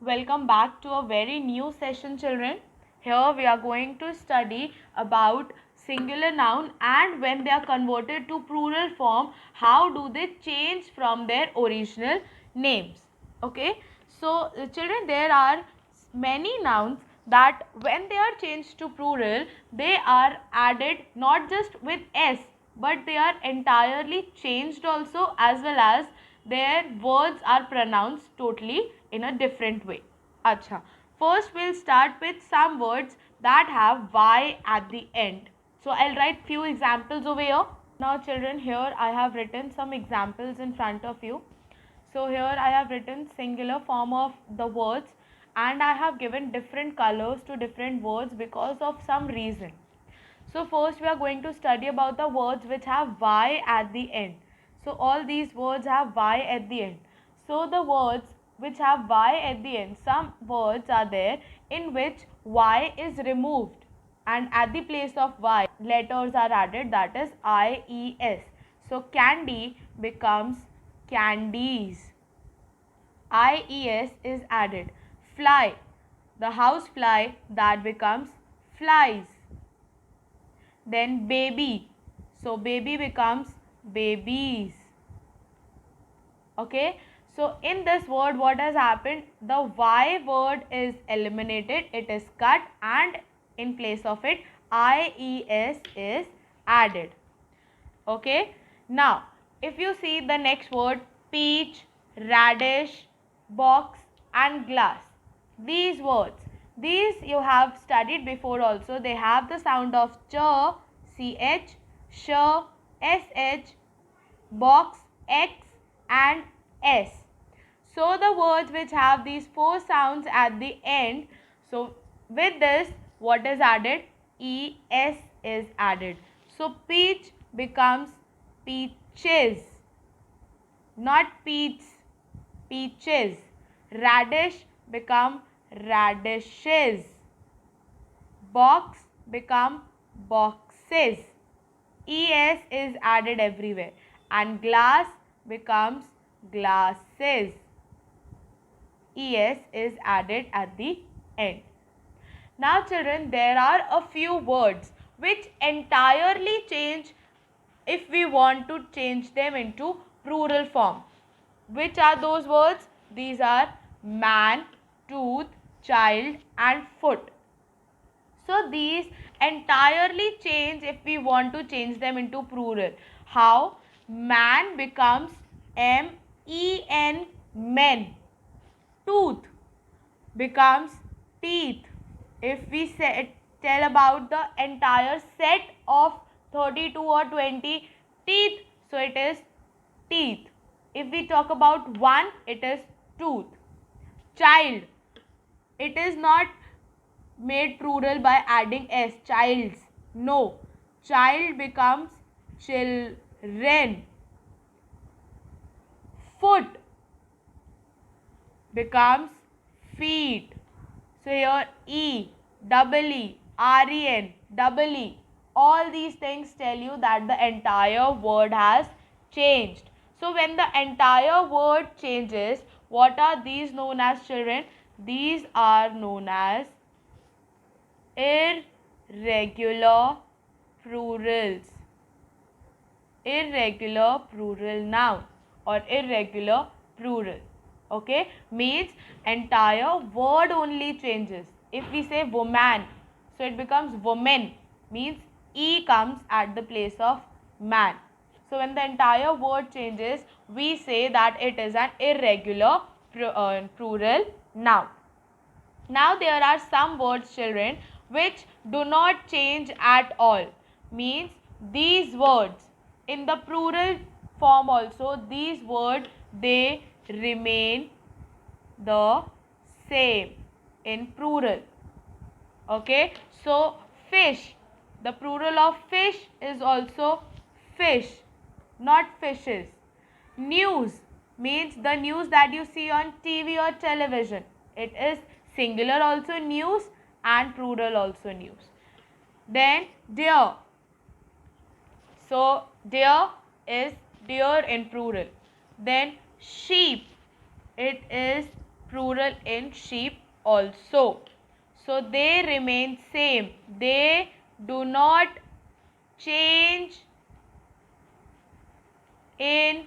Welcome back to a very new session, children. Here we are going to study about singular noun and when they are converted to plural form, how do they change from their original names. Okay, so children, there are many nouns that when they are changed to plural, they are added not just with s, but they are entirely changed also, as well as their words are pronounced totally in a different way. Acha. First we'll start with some words that have y at the end. So I'll write few examples over here. Now children, here I have written some examples in front of you. So here I have written singular form of the words and I have given different colors to different words because of some reason. So first we are going to study about the words which have y at the end. So all these words have y at the end. So the words which have y at the end, some words are there in which y is removed and at the place of y letters are added, that is IES. So candy becomes candies. IES is added. Fly, the house fly, that becomes flies. Then baby, so baby becomes babies. Okay, so in this word what has happened, the y word is eliminated, it is cut, and in place of it IES is added. Okay, now if you see the next word, peach, radish, box and glass, these words, these you have studied before also, they have the sound of ch, sh, sh, box, x and s. So the words which have these four sounds at the end, so with this what is added, es is added. So peach becomes peaches, not peats, peaches. Radish become radishes. Box become boxes. Es is added everywhere and glass becomes glasses. Es is added at the end. Now children, there are a few words which entirely change if we want to change them into plural form. Which are those words? These are man, tooth, child and foot. So these entirely change if we want to change them into plural. How? Man becomes men, men. Tooth becomes teeth. If we tell about the entire set of 32 or 20 teeth, so it is teeth. If we talk about one, it is tooth. Child, it is not made plural by adding s, childs. No, child becomes children. Foot becomes feet. So here ren, all these things tell you that the entire word has changed. So when the entire word changes, what are these known as, children? These are known as irregular plurals. Irregular plural noun or irregular plural. Okay, means entire word only changes. If we say woman, so it becomes woman, means e comes at the place of man. So when the entire word changes, we say that it is an irregular plural noun. Now there are some words, children, which do not change at all. Means these words in the plural form also, these words, they remain the same in plural. Okay, so fish, the plural of fish is also fish, not fishes. News means the news that you see on TV or television, it is singular also news and plural also news. Then deer, so deer is deer in plural. Then sheep, it is plural in sheep also. So they remain same. They do not change in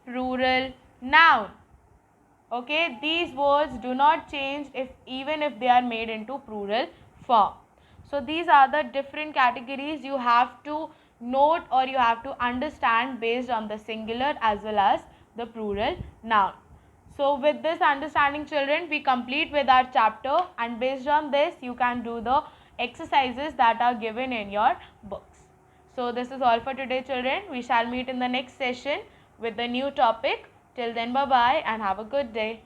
plural noun. Okay, these words do not change even if they are made into plural form. So these are the different categories you have to note or you have to understand based on the singular as well as the plural noun. So with this understanding, children, we complete with our chapter, and based on this you can do the exercises that are given in your books. So this is all for today, children. We shall meet in the next session with the new topic. Till then, bye bye and have a good day.